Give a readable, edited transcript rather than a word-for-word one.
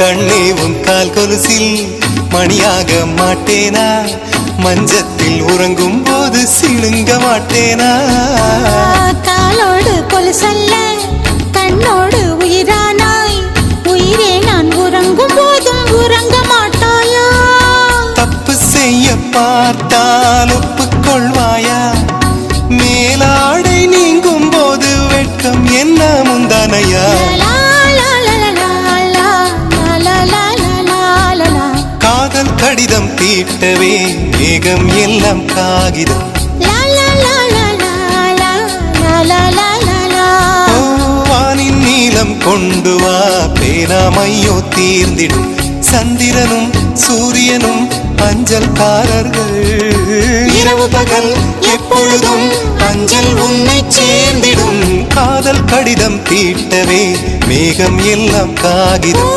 கண்ணே உன் கால் கொலுசில் மணியாக மாட்டேனா? மஞ்சத்தில் உறங்கும் போது சிணுங்க மாட்டேனா? காலோடு கொலுசல்ல கண்ணோடு உயிரானாய், உயிரே நான் உறங்கும் போதும் உறங்க மாட்டாயா? தப்பு செய்ய பார்த்தால் ஒப்புக்கொள்வாயா? மேலாடை நீங்கும் போது வெட்கம் என்ன முந்தானையா? காதல் கடிதம் தீட்டவே மேகம் எல்லாம் காகிதம். வானின் நீளம் கொண்டு வா, பேராமையோ தீர்ந்திடும். சந்திரனும் சூரியனும் அஞ்சல்காரர்கள். இரவு பகல் எப்பொழுதும் அஞ்சல் உன்னை சேர்ந்திடும். காதல் கடிதம் தீட்டவே மேகம் எல்லாம் காகிதம்.